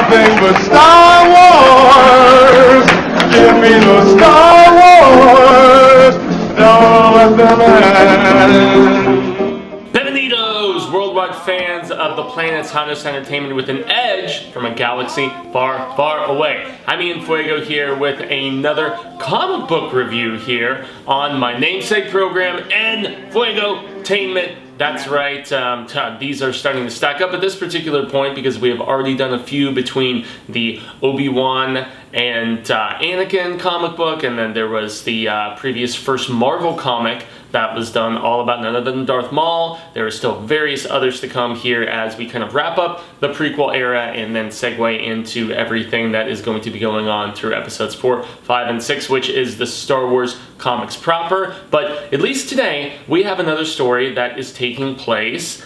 nothing but Star Wars. Give me the Star Wars. Don't let them end. Bienvenidos, worldwide fans of the planet's hottest entertainment with an edge from a galaxy far, far away. Jaime En Fuego here with another comic book review here on my namesake program, Enfuegotainment. That's right, these are starting to stack up at this particular point because we have already done a few between the Obi-Wan and Anakin comic book, and then there was the previous first Marvel comic that was done all about none other than Darth Maul. There are still various others to come here as we kind of wrap up the prequel era and then segue into everything that is going to be going on through episodes 4, 5, and 6, which is the Star Wars comics proper. But at least today, we have another story that is taking place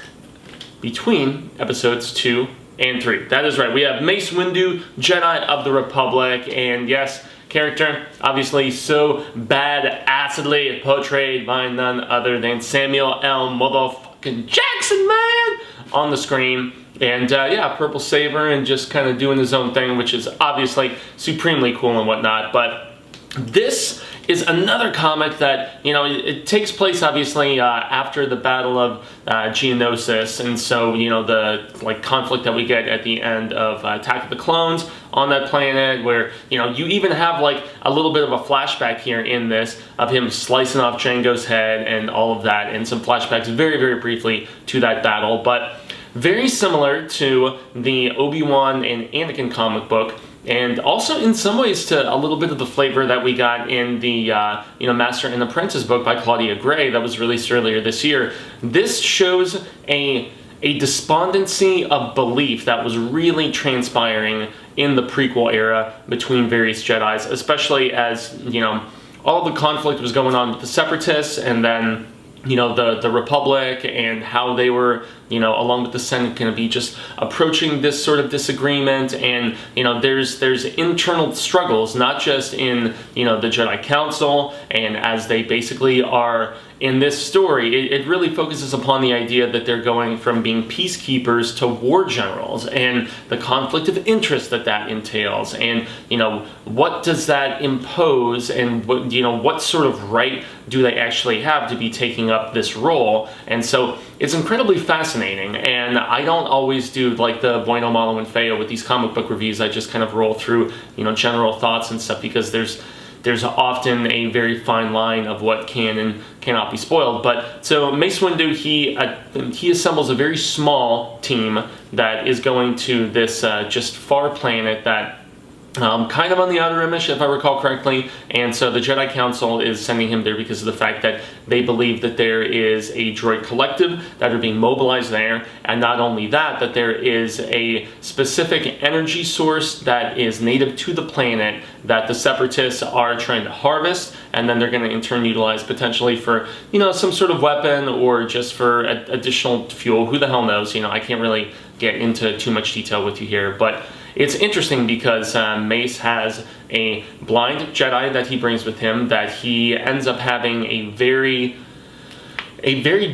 between episodes 2 and 3. That is right, we have Mace WIndu, Jedi of the Republic, and yes, character obviously so bad-assedly portrayed by none other than Samuel L. motherfucking Jackson, man, on the screen. And yeah, purple saber and just kind of doing his own thing, which is obviously supremely cool and whatnot. But this is another comic that, you know, it takes place obviously after the Battle of Geonosis, and so, you know, the conflict that we get at the end of Attack of the Clones on that planet, where, you know, you even have like a little bit of a flashback here in this of him slicing off Jango's head and all of that, and some flashbacks very, very briefly to that battle, but very similar to the Obi-Wan and Anakin comic book. And also in some ways to a little bit of the flavor that we got in the you know, Master and Apprentice book by Claudia Gray that was released earlier this year. This shows a despondency of belief that was really transpiring in the prequel era between various Jedis, especially as, you know, all the conflict was going on with the Separatists, and then, you know, the Republic, and how they were, you know, along with the Senate, going to be just approaching this sort of disagreement. And, you know, there's internal struggles, not just in, you know, the Jedi Council, and as they basically are in this story, it really focuses upon the idea that they're going from being peacekeepers to war generals, and the conflict of interest that that entails, and, you know, what does that impose, and what, you know, what sort of right do they actually have to be taking up this role. And so it's incredibly fascinating, and I don't always do like the bueno, malo, and feo with these comic book reviews. I just kind of roll through, you know, general thoughts and stuff, because there's often a very fine line of what can and cannot be spoiled. But so Mace WIndu, he assembles a very small team that is going to this just far planet that kind of on the outer rim-ish, if I recall correctly, and so the Jedi Council is sending him there because of the fact that they believe that there is a droid collective that are being mobilized there, and not only that, that there is a specific energy source that is native to the planet that the Separatists are trying to harvest, and then they're going to in turn utilize potentially for, you know, some sort of weapon, or just for additional fuel. Who the hell knows? You know, I can't really get into too much detail with you here, but it's interesting because Mace has a blind Jedi that he brings with him that he ends up having a very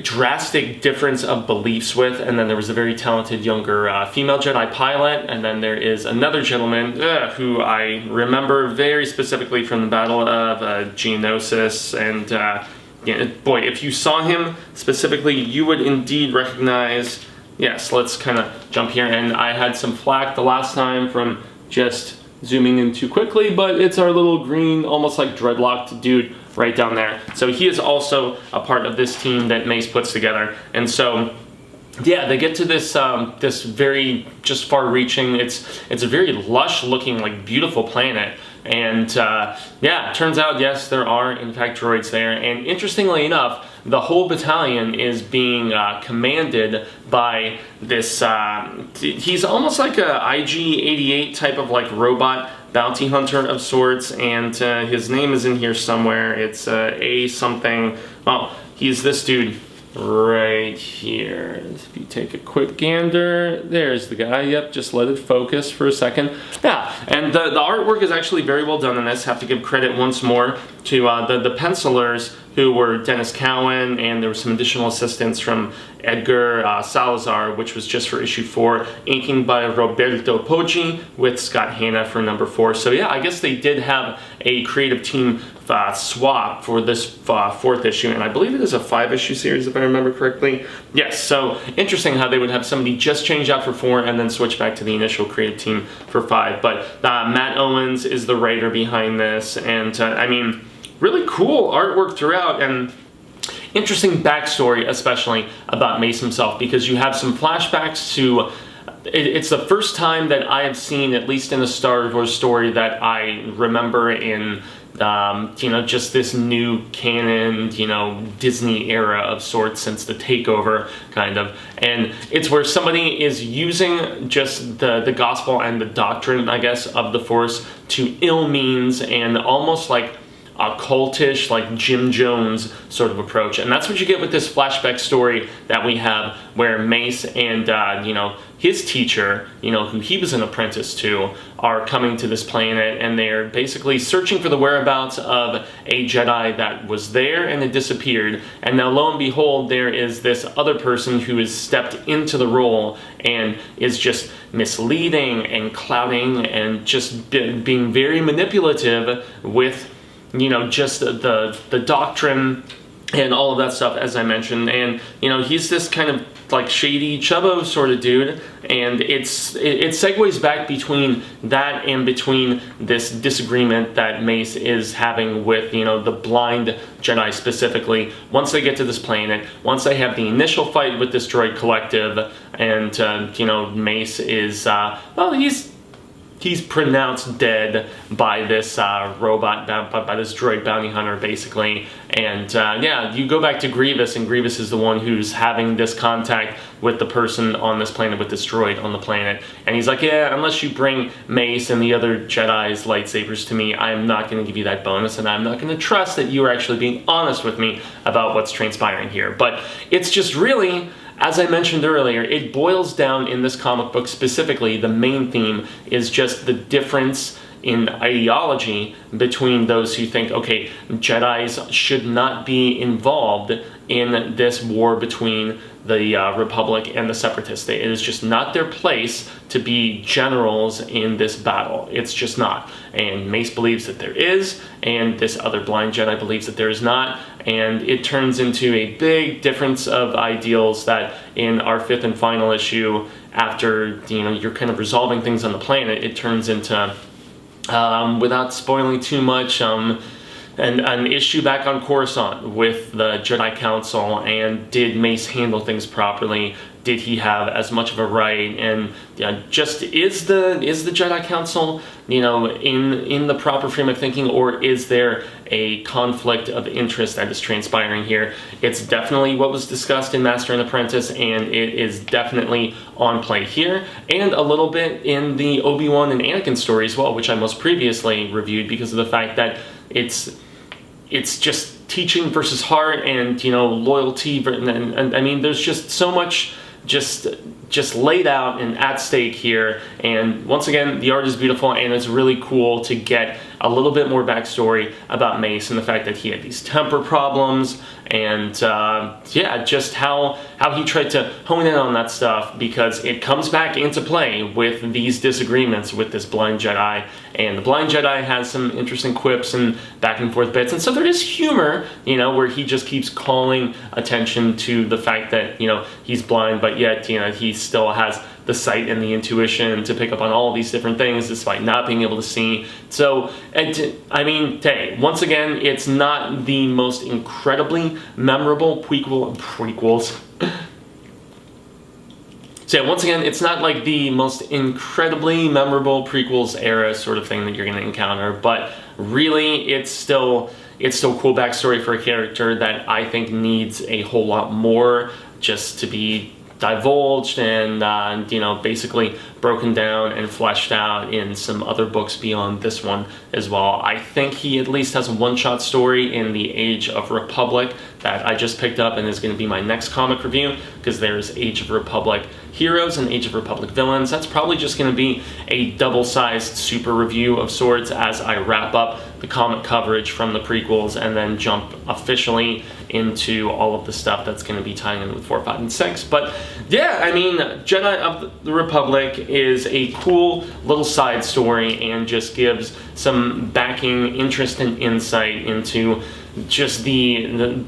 drastic difference of beliefs with, and then there was a very talented younger female Jedi pilot, and then there is another gentleman who I remember very specifically from the Battle of Geonosis, and yeah, boy, if you saw him specifically, you would indeed recognize. Yes, let's kind of jump here, and I had some flack the last time from just zooming in too quickly, but it's our little green, almost like dreadlocked dude right down there. So he is also a part of this team that Mace puts together, and so yeah, they get to this this very just far-reaching. It's a very lush-looking, like beautiful planet, and yeah, it turns out yes, there are in fact droids there, and interestingly enough, the whole battalion is being commanded by this. He's almost like a IG-88 type of like robot bounty hunter of sorts, and his name is in here somewhere. It's A something. Well, he's this dude right here. If you take a quick gander, there's the guy. Yep, just let it focus for a second. Yeah, and the artwork is actually very well done in this. Have to give credit once more to the pencilers who were Dennis Cowan, and there was some additional assistance from Edgar Salazar, which was just for issue 4, inking by Roberto Poggi with Scott Hanna for number 4. So yeah, I guess they did have a creative team swap for this 4th issue, and I believe it is a 5-issue series if I remember correctly. Yes, so interesting how they would have somebody just change out for 4 and then switch back to the initial creative team for 5. But Matt Owens is the writer behind this, and I mean, really cool artwork throughout, and interesting backstory, especially about Mace himself, because you have some flashbacks to. It's the first time that I have seen, at least in a Star Wars story, that I remember in, you know, just this new canon, you know, Disney era of sorts since the takeover, kind of. And it's where somebody is using just the gospel and the doctrine, I guess, of the Force to ill means and almost like a cultish, like Jim Jones sort of approach. And that's what you get with this flashback story that we have, where Mace and, you know, his teacher, you know, who he was an apprentice to, are coming to this planet, and they're basically searching for the whereabouts of a Jedi that was there and had disappeared. And now, lo and behold, there is this other person who has stepped into the role and is just misleading and clouding and just being very manipulative with, you know, just the doctrine and all of that stuff, as I mentioned. And, you know, he's this kind of like shady chubbo sort of dude, and it segues back between that and between this disagreement that Mace is having with, you know, the blind Jedi specifically. Once they get to this planet, once they have the initial fight with this droid collective, and you know, Mace is well, he's pronounced dead by this robot, by this droid bounty hunter, basically. And yeah, you go back to Grievous, and Grievous is the one who's having this contact with the person on this planet, with this droid on the planet. And he's like, yeah, unless you bring Mace and the other Jedi's lightsabers to me, I'm not going to give you that bonus, and I'm not going to trust that you are actually being honest with me about what's transpiring here. But it's just really, as I mentioned earlier, it boils down in this comic book specifically, the main theme is just the difference in ideology between those who think, okay, Jedis should not be involved in this war between the Republic and the Separatists. It is just not their place to be generals in this battle. It's just not. And Mace believes that there is, and this other blind Jedi believes that there is not, and it turns into a big difference of ideals that in our 5th and final issue, after, you know, you're kind of resolving things on the planet, it turns into, without spoiling too much, an issue back on Coruscant with the Jedi Council, and did Mace handle things properly? Did he have as much of a right? And just is the Jedi Council, you know, in the proper frame of thinking, or is there a conflict of interest that is transpiring here? It's definitely what was discussed in Master and Apprentice, and it is definitely on play here, and a little bit in the Obi-Wan and Anakin story as well, which I most previously reviewed, because of the fact that it's just teaching versus heart, and, you know, loyalty, and I mean, there's just so much just laid out and at stake here. And once again, the art is beautiful, and it's really cool to get a little bit more backstory about Mace and the fact that he had these temper problems, and yeah, just how he tried to hone in on that stuff, because it comes back into play with these disagreements with this blind Jedi. And the blind Jedi has some interesting quips and back and forth bits, and so there is humor, you know, where he just keeps calling attention to the fact that, you know, he's blind, but yet, you know, he still has the sight and the intuition to pick up on all these different things despite not being able to see. So, I mean, hey, once again, it's not the most incredibly memorable prequels. So yeah, once again, it's not like the most incredibly memorable prequels era sort of thing that you're going to encounter, but really, it's still cool backstory for a character that I think needs a whole lot more just to be divulged and you know, basically broken down and fleshed out in some other books beyond this one as well. I think he at least has a one-shot story in the Age of Republic that I just picked up and is going to be my next comic review, because there's Age of Republic heroes and Age of Republic villains. That's probably just going to be a double-sized super review of sorts as I wrap up the comic coverage from the prequels and then jump officially into all of the stuff that's going to be tying in with 4, 5, and 6. But yeah, I mean, Jedi of the Republic is a cool little side story and just gives some backing, interest, and insight into just the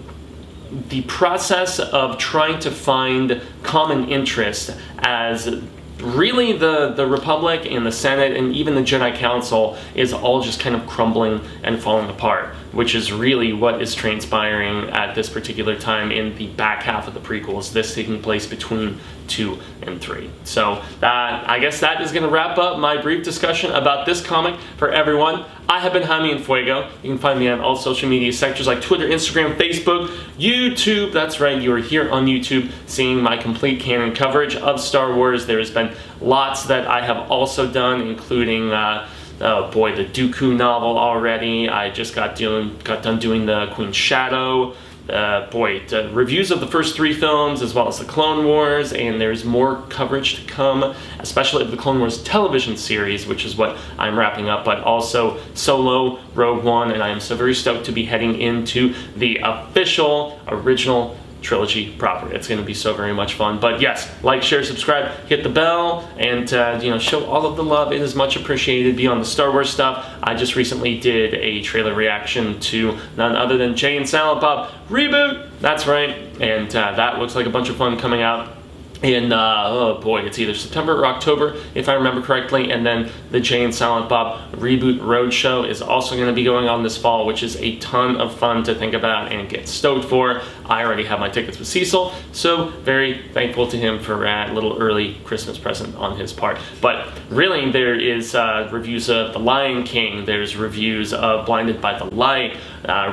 process of trying to find common interest as really the Republic and the Senate and even the Jedi Council is all just kind of crumbling and falling apart, which is really what is transpiring at this particular time in the back half of the prequels, this taking place between 2 and 3. So I guess that is going to wrap up my brief discussion about this comic for everyone. I have been Jaime En Fuego. You can find me on all social media sectors like Twitter, Instagram, Facebook, YouTube. That's right, you are here on YouTube seeing my complete canon coverage of Star Wars. There has been lots that I have also done, including oh boy, the Dooku novel already. I just got done doing the Queen's Shadow. Reviews of the first 3 films as well as the Clone Wars, and there's more coverage to come, especially of the Clone Wars television series, which is what I'm wrapping up, but also Solo, Rogue One, and I am so very stoked to be heading into the official original trilogy proper. It's going to be so very much fun. But yes, like, share, subscribe, hit the bell, and you know, show all of the love. It is much appreciated. Beyond the Star Wars stuff, I just recently did a trailer reaction to none other than Jay and Silent Bob Reboot. That's right, and that looks like a bunch of fun coming out in, oh boy, it's either September or October, if I remember correctly, and then the Jay and Silent Bob Reboot Roadshow is also going to be going on this fall, which is a ton of fun to think about and get stoked for. I already have my tickets with Cecil, so very thankful to him for a little early Christmas present on his part. But really, there is reviews of The Lion King, there's reviews of Blinded by the Light,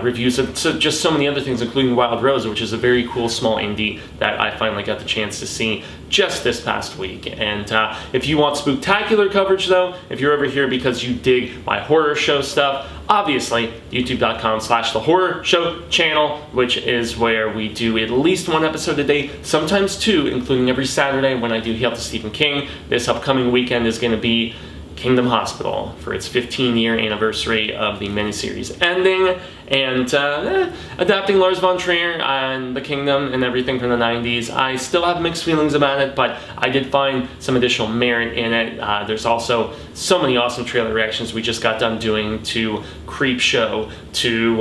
reviews of just so many other things, including Wild Rose, which is a very cool small indie that I finally got the chance to see just this past week. And if you want spooktacular coverage though, if you're over here because you dig my horror show stuff, obviously youtube.com/The Horror Show channel, which is where we do at least 1 episode a day, sometimes 2, including every Saturday when I do Hail to Stephen King. This upcoming weekend is going to be Kingdom Hospital for its 15-year anniversary of the miniseries ending, and adapting Lars von Trier and The Kingdom and everything from the 90s. I still have mixed feelings about it, but I did find some additional merit in it. There's also so many awesome trailer reactions we just got done doing to Creepshow, to,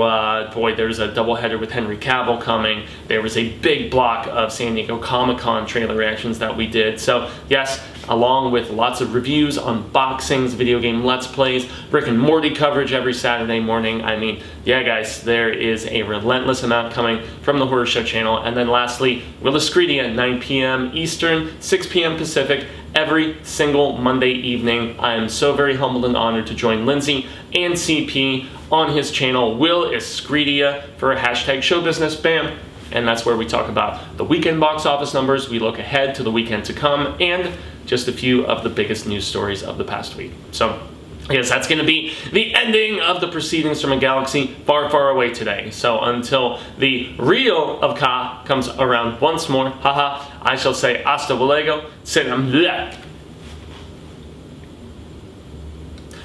there's a doubleheader with Henry Cavill coming. There was a big block of San Diego Comic-Con trailer reactions that we did. So yes, along with lots of reviews, unboxings, video game Let's Plays, Rick and Morty coverage every Saturday morning. I mean, yeah guys, there is a relentless amount coming from the Horror Show channel. And then lastly, Willis Greedy at 9 p.m. Eastern, 6 p.m. Pacific, every single Monday evening. I am so very humbled and honored to join Lindsay and CP on his channel, Will Iscredia, for a hashtag show business, bam. And that's where we talk about the weekend box office numbers, we look ahead to the weekend to come, and just a few of the biggest news stories of the past week. So I guess that's going to be the ending of the proceedings from a galaxy far, far away today. So until the real of Ka comes around once more, haha, I shall say hasta luego, cinema.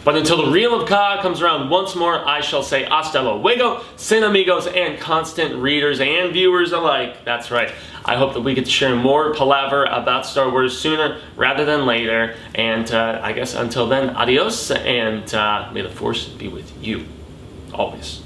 But until the real of Ka comes around once more, I shall say hasta luego, cinemigos, and constant readers and viewers alike. That's right. I hope that we get to share more palaver about Star Wars sooner rather than later. And I guess until then, adios, and may the Force be with you always.